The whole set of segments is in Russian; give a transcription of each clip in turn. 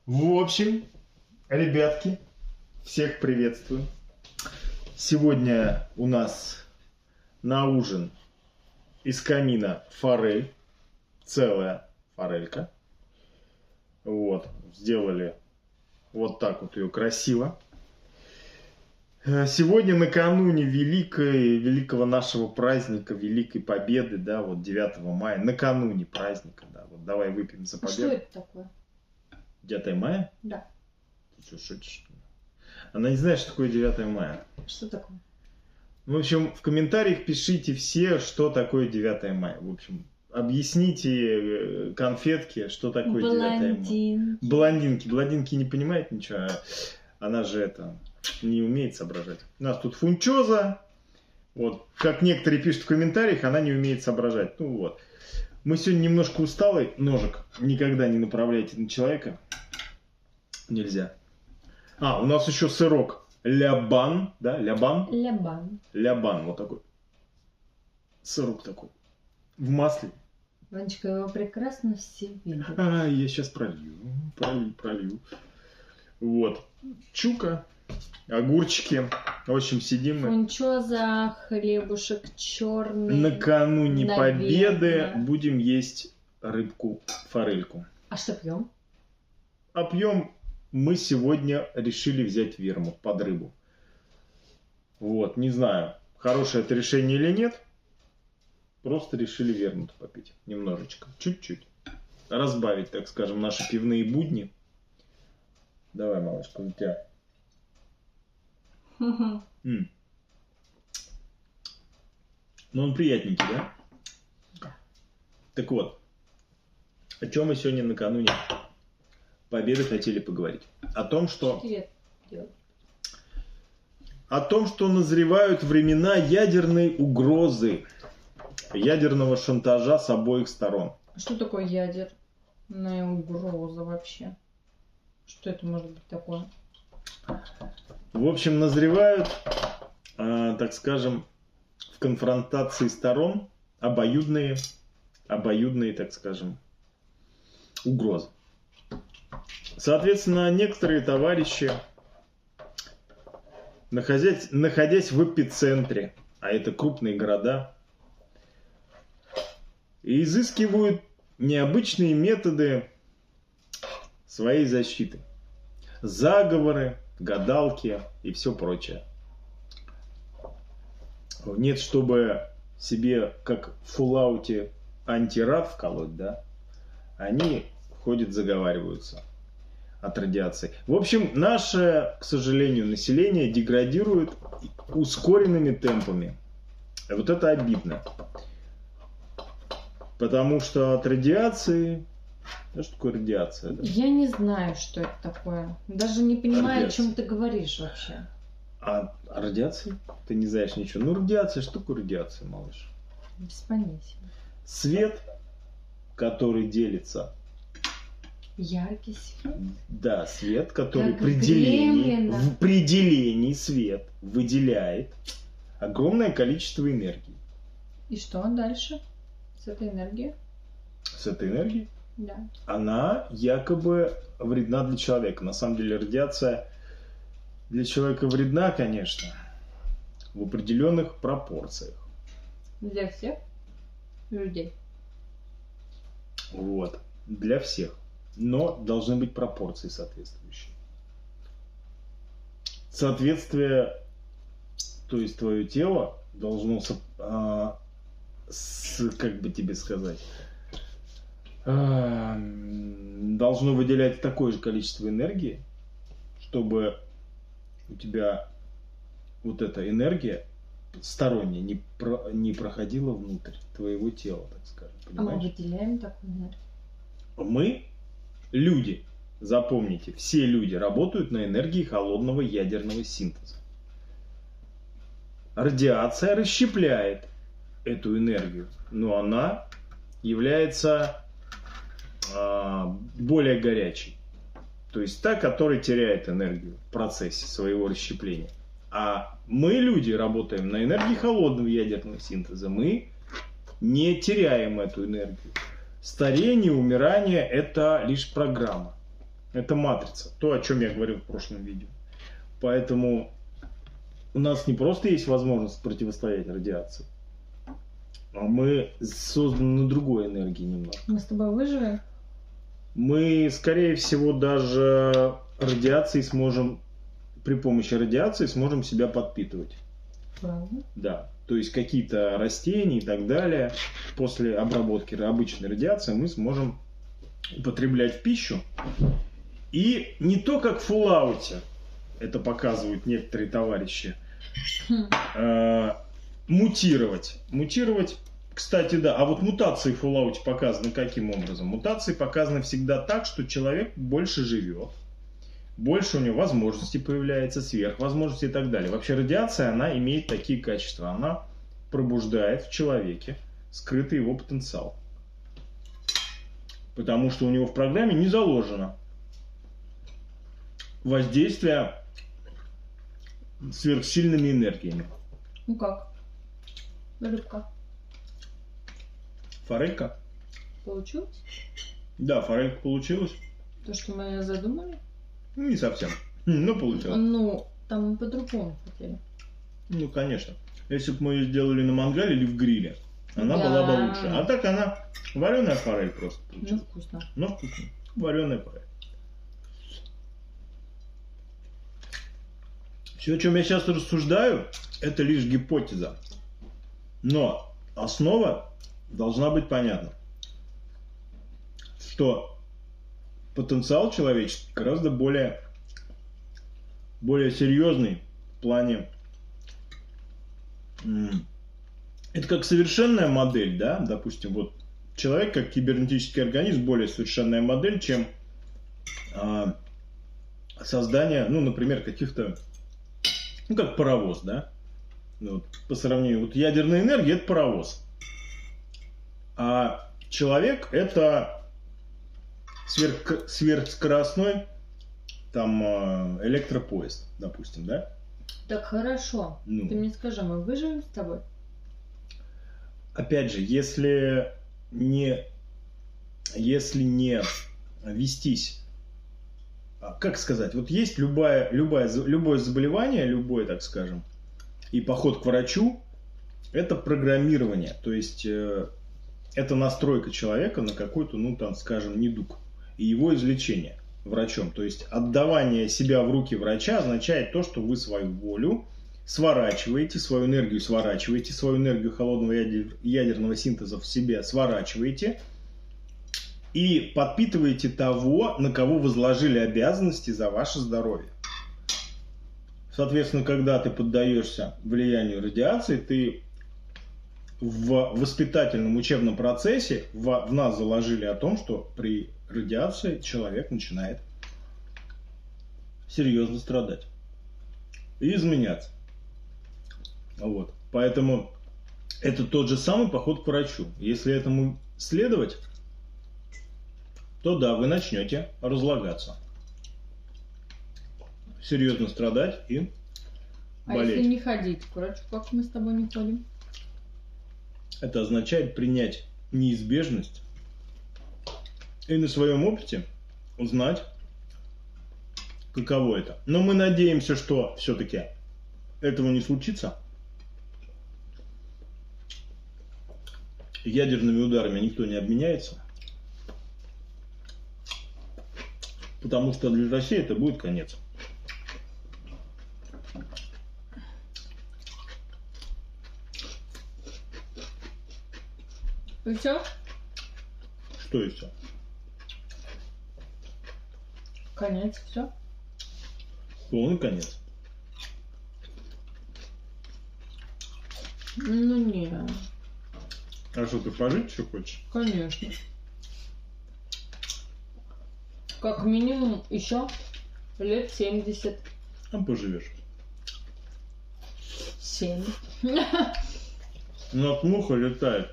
В общем, ребятки, всех приветствую. Сегодня у нас на ужин из камина форель, целая форелька. Вот, сделали вот так вот ее красиво. Сегодня накануне великого нашего праздника, Великой Победы, да, вот 9 мая, накануне праздника, да, вот давай выпьем за победу. Что это такое? 9 мая? Да. Ты что, шутишь? Она не знает, что такое 9 мая. Что такое? В общем, в комментариях пишите все, что такое 9 мая. В общем, объясните конфетке, что такое 9 мая. Блондинки. Блондинки не понимают ничего. Она же это не умеет соображать. У нас тут фунчоза. Вот. Как некоторые пишут в комментариях, она не умеет соображать. Ну вот. Мы сегодня немножко усталый. Ножик никогда не направляйте на человека. Нельзя. У нас еще сырок. Лябан, да? Лябан? Лябан. Лябан, вот такой. Сырок такой. В масле. Ванечка, его прекрасно все видят. Я сейчас пролью. Вот. Чука. Огурчики. В общем, сидим мы. Фунчоза, хлебушек черный. Накануне Победы наверное. будем есть рыбку-форельку. А что пьем? А пьем мы сегодня решили взять вермут под рыбу. Вот, не знаю, хорошее это решение или нет. Просто решили вермут попить. Немножечко, чуть-чуть. Разбавить, так скажем, наши пивные будни. Давай, малышка, у тебя. Ну, он приятненький, да? Да. Так вот, о чем мы сегодня накануне Победы хотели поговорить. О том, что назревают времена ядерной угрозы, ядерного шантажа с обоих сторон. Что такое ядерная угроза вообще? Что это может быть такое? В общем, назревают, так скажем, в конфронтации сторон обоюдные, так скажем, угрозы. Соответственно, некоторые товарищи, находясь в эпицентре, а это крупные города, изыскивают необычные методы своей защиты. Заговоры, гадалки и все прочее. Нет, чтобы себе, как в Fallout, антирад вколоть, да, они ходят, заговариваются от радиации. В общем, наше, к сожалению, население деградирует ускоренными темпами. И вот это обидно. Потому что от радиации... Что такое радиация? Да? Я не знаю, что это такое. Даже не понимаю, Радиация. о чем ты говоришь вообще. А радиация? Ты не знаешь ничего. Ну, радиация, что такое радиация, малыш? Без понятия. Свет, который делится. Яркий свет. Да, свет, который Как при делении, Гремлина. при делении свет выделяет огромное количество энергии. И что дальше с этой энергией? С этой энергией Да. она якобы вредна для человека. На самом деле радиация для человека вредна, конечно, в определенных пропорциях. Для всех людей. Вот. Для всех. Но должны быть пропорции соответствующие. Соответствие, то есть твое тело должно, как бы тебе сказать, должно выделять такое же количество энергии, чтобы у тебя вот эта энергия сторонняя не проходила внутрь твоего тела, так скажем. А мы Понимаешь? выделяем такую энергию. Мы, люди, запомните, все люди работают на энергии холодного ядерного синтеза. Радиация расщепляет эту энергию, но она является более горячей. То есть та, которая теряет энергию в процессе своего расщепления. А мы, люди, работаем на энергии холодного ядерного синтеза. Мы не теряем эту энергию. Старение, умирание – это лишь программа. Это матрица. То, о чем я говорил в прошлом видео. Поэтому у нас не просто есть возможность противостоять радиации, а мы созданы на другой энергии немного. Мы с тобой выживем? Мы, скорее всего, даже при помощи радиации сможем себя подпитывать. Правда? Да. То есть какие-то растения и так далее, после обработки обычной радиации мы сможем употреблять в пищу. И не то, как в Fallout, это показывают некоторые товарищи, мутировать. Мутировать, кстати, да. А вот мутации в Fallout показаны каким образом? Мутации показаны всегда так, что человек больше живет, больше у него возможностей появляется, сверхвозможностей и так далее. Вообще радиация, она имеет такие качества. Она пробуждает в человеке скрытый его потенциал. Потому что у него в программе не заложено воздействие сверхсильными энергиями. Ну как? Рыбка. Форелька? Получилось? Да, форелька получилась. То, что мы задумали? Не совсем. Но получилось. Ну, там мы по-другому хотели. Ну, конечно. Если бы мы ее сделали на мангале или в гриле, она Да. была бы лучше. А так она вареная форель просто Ну, получилась. вкусно. Но вкусно. Вареная форель. Все, о чем я сейчас рассуждаю, это лишь гипотеза. Но основа должна быть понятна. Что потенциал человеческий гораздо более серьезный в плане... Это как совершенная модель, да? Допустим, вот человек как кибернетический организм более совершенная модель, чем создание, ну, например, каких-то... Ну, как паровоз, да? Вот, по сравнению... Вот ядерная энергия – это паровоз. А человек – это сверхскоростной там электропоезд, допустим, да? Так хорошо. Ну. Ты мне скажи, мы выживем с тобой? Опять же, если не вестись, как сказать, вот есть любое заболевание, любой, так скажем, и поход к врачу, это программирование, то есть это настройка человека на какой-то, ну там, скажем, недуг и его излечение врачом. То есть отдавание себя в руки врача означает то, что вы свою волю сворачиваете, свою энергию холодного ядерного синтеза в себе сворачиваете и подпитываете того, на кого возложили обязанности за ваше здоровье. Соответственно, когда ты поддаешься влиянию радиации, ты в воспитательном учебном процессе в нас заложили о том, что при радиации человек начинает серьезно страдать и изменяться. Вот. Поэтому это тот же самый поход к врачу. Если этому следовать, то да, вы начнете разлагаться, серьезно страдать и болеть. А если не ходить к врачу, как мы с тобой не ходим? Это означает принять неизбежность и на своем опыте узнать, каково это. Но мы надеемся, что все-таки этого не случится. Ядерными ударами никто не обменяется. Потому что для России это будет конец. И все? Что и все? Конец, все? Полный конец. Ну не, А что, ты пожить еще хочешь? конечно. Как минимум еще лет 70. А поживешь. 7. Ну, от муха летает.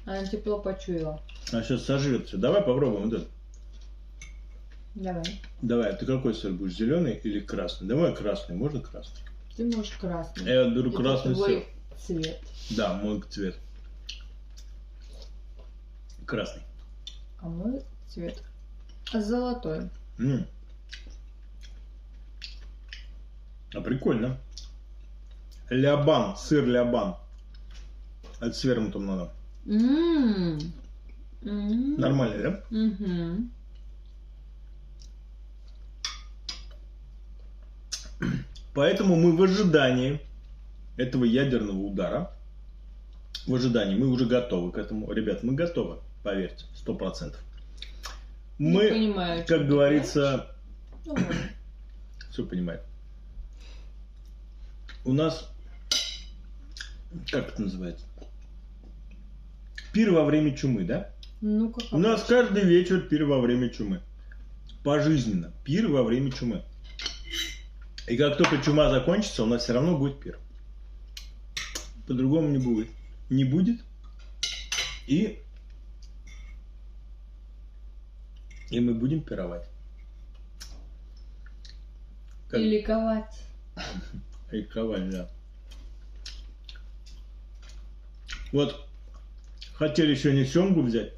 Она тепло почуяла. А сейчас сожрется. Давай попробуем вот это. Давай. Давай, ты какой сыр будешь, зеленый или красный? Давай красный, можно красный? Ты можешь красный. Я беру Это красный твой сыр. цвет. Да, мой цвет. Красный. А мой цвет Золотой. А прикольно. Лябан, сыр лябан. Это с вермутом надо. Нормально, да? Поэтому мы в ожидании этого ядерного удара. В ожидании. Мы уже готовы к этому. Ребят, мы готовы. Поверьте, 100%. Мы, понимаю, как говорится... Все понимает. У нас... Как это называется? Пир во время чумы, да? Ну, как у нас каждый вечер пир во время чумы. Пожизненно. Пир во время чумы. И как только чума закончится, у нас все равно будет пир. По-другому не будет. Не будет. И мы будем пировать. Как... И ликовать. Ликовать, да. Вот, хотели сегодня семгу взять.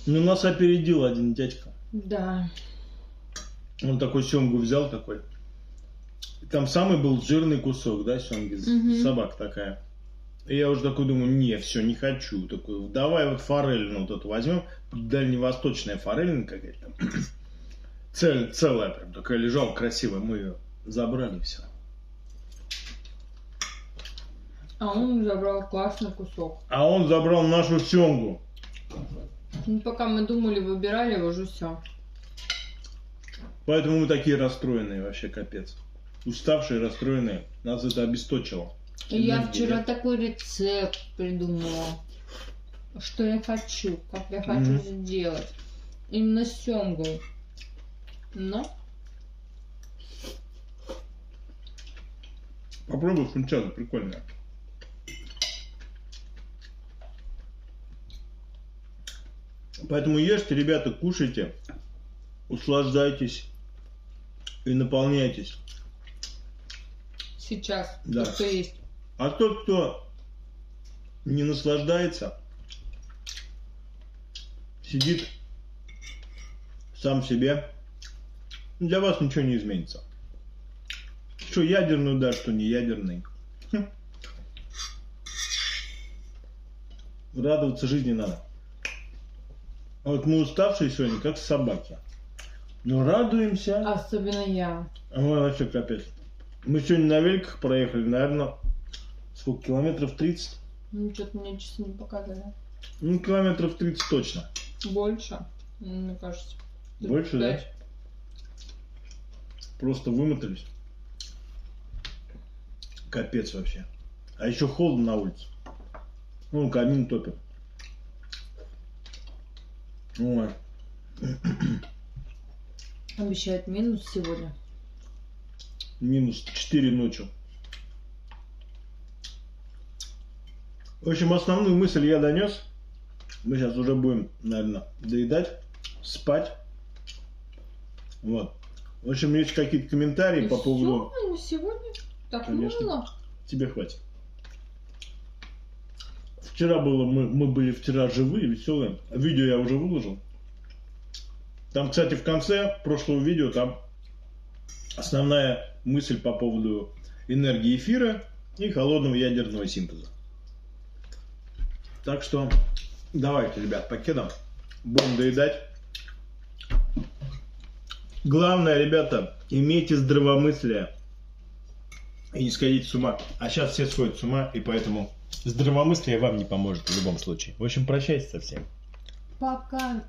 Но нас опередил один дядька. Да. Он такой семгу взял такой. Там самый был жирный кусок, да, семги, собака такая. И я уже такой думаю, не, все, не хочу. Такой, давай вот форель вот эту возьмем. Дальневосточная форель какая-то. Целая прям такая лежала красивая. Мы ее забрали, все. А он забрал классный кусок. А он забрал нашу семгу. Ну, пока мы думали, выбирали, уже все. Поэтому мы такие расстроенные, вообще капец. Уставшие, расстроенные. Нас это обесточило. Я вчера такой рецепт придумала. Что я хочу, как я хочу сделать. Именно с семгой. Но... Попробуй фунчазу, прикольно. Поэтому ешьте, ребята, кушайте, услаждайтесь и наполняйтесь. Сейчас, да. То, что есть. А тот, кто не наслаждается, сидит сам себе, для вас ничего не изменится. Что ядерный удар, что не ядерный. Радоваться жизни надо. А вот мы уставшие сегодня, как собаки. Но радуемся. Особенно я. Ой, вообще капец. Мы сегодня на великах проехали, наверное, сколько, километров 30? Ну, что-то мне часы не показывали. Ну, километров 30 точно. Больше, мне кажется. Больше, 5. Да? Просто вымотались. Капец вообще. А еще холодно на улице. Ну, камин топит. Ой. Обещают минус сегодня. Минус 4 ночью. В общем, основную мысль я донес. Мы сейчас уже будем, наверное, доедать, спать. Вот. В общем, есть какие-то комментарии по поводу... Сегодня? Так конечно, мало? Тебе хватит. Вчера было, мы были вчера живые, веселые. Видео я уже выложил. Там, кстати, в конце прошлого видео, там основная мысль по поводу энергии эфира и холодного ядерного синтеза. Так что давайте, ребят, покедом. Будем доедать. Главное, ребята, имейте здравомыслие и не сходите с ума. А сейчас все сходят с ума, и поэтому здравомыслие вам не поможет в любом случае. В общем, прощайтесь со всем. Пока.